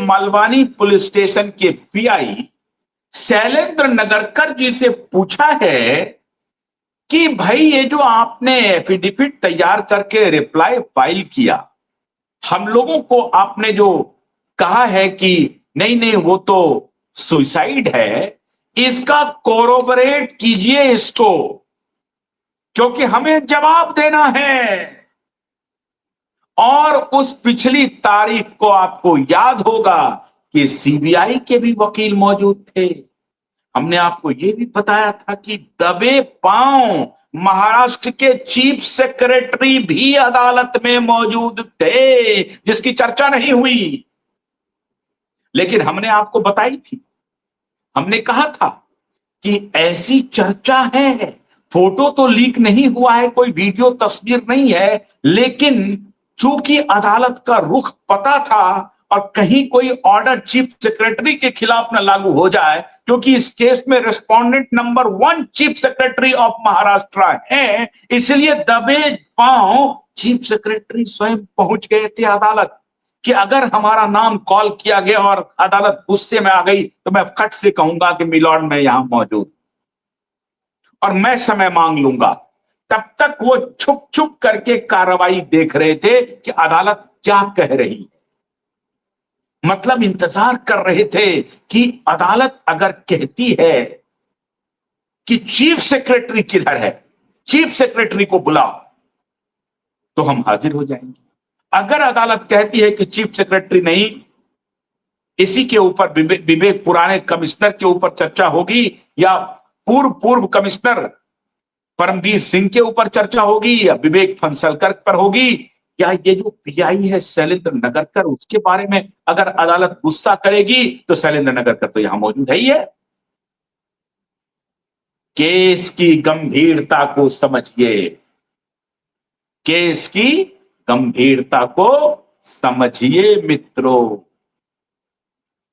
मलवानी police station के pi Shailendra Nagarkar जी से पूछा है कि भाई ये जो आपने एफिडेविट तैयार करके रिप्लाई फाइल किया, हम लोगों को आपने जो कहा है कि नहीं नहीं वो तो सुसाइड है, इसका कोरोबरेट कीजिए इसको, क्योंकि हमें जवाब देना है। और उस पिछली तारीख को आपको याद होगा कि सीबीआई के भी वकील मौजूद थे। हमने आपको यह भी बताया था कि दबे पांव महाराष्ट्र के चीफ सेक्रेटरी भी अदालत में मौजूद थे, जिसकी चर्चा नहीं हुई, लेकिन हमने आपको बताई थी। हमने कहा था कि ऐसी चर्चा है, फोटो तो लीक नहीं हुआ है, कोई वीडियो तस्वीर नहीं है, लेकिन चूंकि अदालत का रुख पता था और कहीं कोई ऑर्डर चीफ सेक्रेटरी के खिलाफ न लागू हो जाए, क्योंकि इस केस में respondent number 1 chief secretary of Maharashtra है, इसलिए दबे पांव चीफ सेक्रेटरी स्वयं पहुंच गए थे अदालत कि अगर हमारा नाम कॉल किया गया और अदालत गुस्से में आ गई तो मैं फट से कहूंगा कि मिलॉर्ड मैं यहां मौजूद और मैं समय मांग लूंगा। तब तक वो छुप छुप करके कार्रवाई देख रहे थे कि अदालत क्या कह रही है, मतलब इंतजार कर रहे थे कि अदालत अगर कहती है कि चीफ सेक्रेटरी किधर है, चीफ सेक्रेटरी को बुलाओ, तो हम हाजिर हो जाएंगे। अगर अदालत कहती है कि चीफ सेक्रेटरी नहीं, इसी के ऊपर विवेक पुराने कमिश्नर के ऊपर चर्चा होगी या पूर्व कमिश्नर परमवीर सिंह के ऊपर चर्चा होगी या विवेक फंसलकर पर होगी या ये जो पीआई है शैलेंद्र नगरकर, उसके बारे में अगर अदालत गुस्सा करेगी तो शैलेंद्र नगरकर तो यहां मौजूद है ही है। केस की गंभीरता को समझिए, केस की गंभीरता को समझिए मित्रों।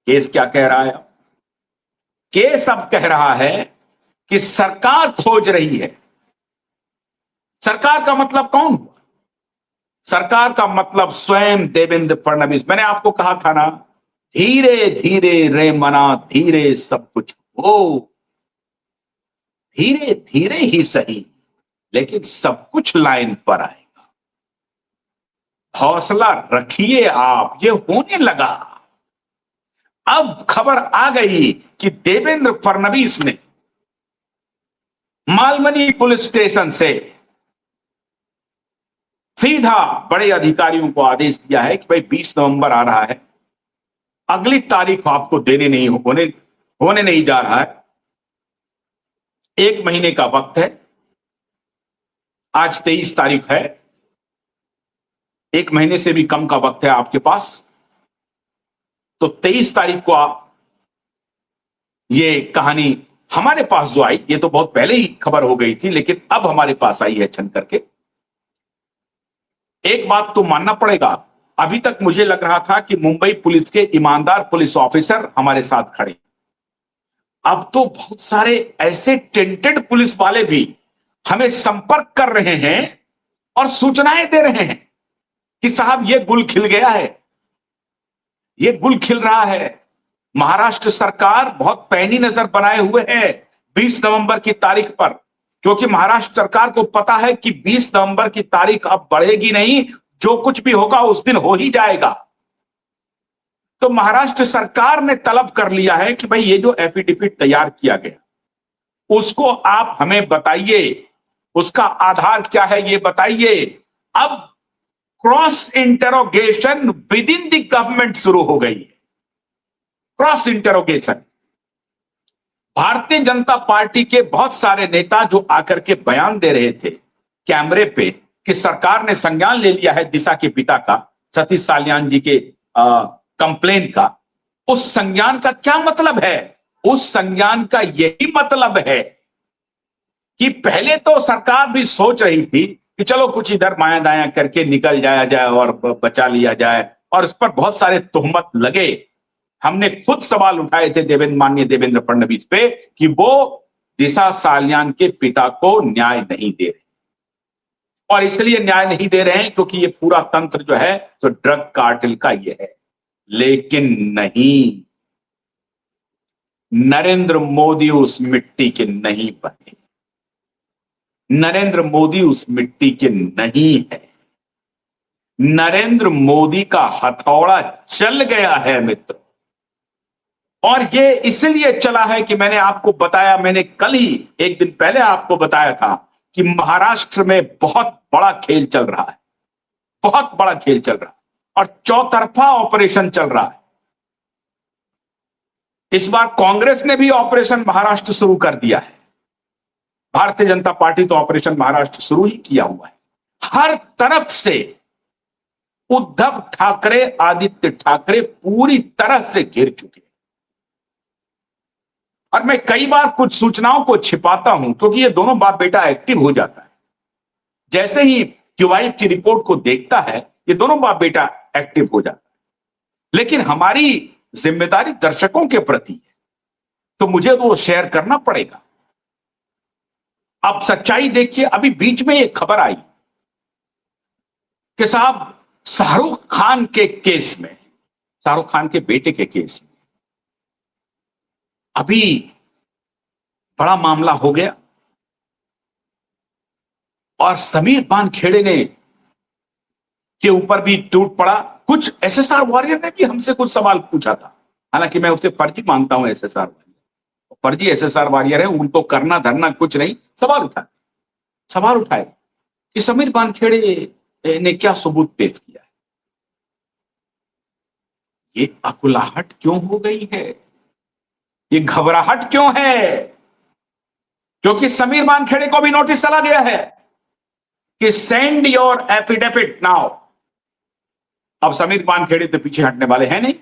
केस क्या कह रहा है? केस अब कह रहा है कि सरकार खोज रही है। सरकार का मतलब कौन हुआ? सरकार का मतलब स्वयं देवेंद्र फडणवीस। मैंने आपको कहा था ना, धीरे धीरे रे मना, धीरे सब कुछ हो, धीरे धीरे ही सही, लेकिन सब कुछ लाइन पर आएगा। हौसला रखिए आप, ये होने लगा। अब खबर आ गई कि देवेंद्र फडणवीस ने मालवनी पुलिस स्टेशन से सीधा बड़े अधिकारियों को आदेश दिया है कि भाई 20 नवंबर आ रहा है, अगली तारीख आपको देने नहीं होने नहीं जा रहा है, 1 महीने का वक्त है। आज 23 तारीख है, 1 महीने से भी कम का वक्त है आपके पास। तो 23 तारीख को आप ये कहानी हमारे पास जो आई, ये तो बहुत पहले ही खबर हो गई थी, लेकिन अब हमारे पास आई है छन करके। एक बात तो मानना पड़ेगा, अभी तक मुझे लग रहा था कि मुंबई पुलिस के ईमानदार पुलिस ऑफिसर हमारे साथ खड़े, अब तो बहुत सारे ऐसे टेंटेड पुलिस वाले भी हमें संपर्क कर रहे हैं और सूचनाएं दे रहे हैं कि साहब ये गुल खिल गया है, ये गुल खिल रहा है। महाराष्ट्र सरकार बहुत पैनी नजर बनाए हुए है 20 नवंबर की तारीख पर, क्योंकि महाराष्ट्र सरकार को पता है कि 20 नवंबर की तारीख अब बढ़ेगी नहीं, जो कुछ भी होगा उस दिन हो ही जाएगा। तो महाराष्ट्र सरकार ने तलब कर लिया है कि भाई ये जो एफिडेविट तैयार किया गया उसको आप हमें बताइए, उसका आधार क्या है ये बताइए। अब cross interrogation with in the government शुरू हो गई है। Cross interrogation, Bharatiya Janata party के बहुत सारे नेता जो आकर के बयान दे रहे थे कैमरे पे कि सरकार ने संज्ञान ले लिया है दिशा के पिता का, सतीश साल्यान जी के कंप्लेन का, उस संज्ञान का क्या मतलब है? उस संज्ञान का यही मतलब है कि पहले तो सरकार भी सोच रही थी कि चलो कुछ इधर माया दाया करके निकल जाया जाए और बचा लिया जाए, और इस पर बहुत सारे तुहमत लगे। हमने खुद सवाल उठाए थे माननीय देवेंद्र फडणवीस पे कि वो दिशा साल्यान के पिता को न्याय नहीं दे रहे, और इसलिए न्याय नहीं दे रहे हैं क्योंकि ये पूरा तंत्र जो है तो ड्रग कार्टेल का ये है। लेकिन नहीं, नरेंद्र मोदी उस मिट्टी के नहीं बने, नरेंद्र मोदी उस मिट्टी के नहीं है। नरेंद्र मोदी का हथौड़ा चल गया है मित्र, और ये इसलिए चला है कि मैंने आपको बताया, मैंने कल ही एक दिन पहले आपको बताया था कि महाराष्ट्र में बहुत बड़ा खेल चल रहा है, बहुत बड़ा खेल चल रहा है, और चौतरफा ऑपरेशन चल रहा है। इस बार कांग्रेस ने भी ऑपरेशन महाराष्ट्र शुरू कर दिया है, भारतीय जनता पार्टी तो ऑपरेशन महाराष्ट्र शुरू ही किया हुआ है। हर तरफ से उद्धव ठाकरे, आदित्य ठाकरे पूरी तरह से घिर चुके हैं। और मैं कई बार कुछ सूचनाओं को छिपाता हूं, क्योंकि ये दोनों बाप बेटा एक्टिव हो जाता है। जैसे ही क्यूआई की रिपोर्ट को देखता है, ये दोनों बाप बेटा एक्टिव हो जाता है। लेकिन हमारी जिम्मेदारी दर्शकों के प्रति है, तो मुझे तो वो शेयर करना पड़ेगा। अब सच्चाई देखिए, अभी बीच में एक खबर आई कि साहब शाहरुख खान के केस में, शाहरुख खान के बेटे के केस में अभी बड़ा मामला हो गया, और समीर बानखेड़े ने के ऊपर भी टूट पड़ा। कुछ एसएसआर वॉरियर ने भी हमसे कुछ सवाल पूछा था, हालांकि मैं उससे फर्जी मानता हूं, एसएसआर वॉरियर फर्जी एसएसआर वॉरियर है, उनको करना धरना कुछ नहीं। सवाल उठाए कि समीर बानखेड़े ने क्या सबूत पेश किया है। ये अकुलाहट क्यों हो गई है, ये घबराहट क्यों है? क्योंकि समीर बानखेड़े को भी नोटिस चला गया है कि सेंड योर एफिडेविट नाउ। अब समीर बानखेड़े तो पीछे हटने वाले हैं नहीं,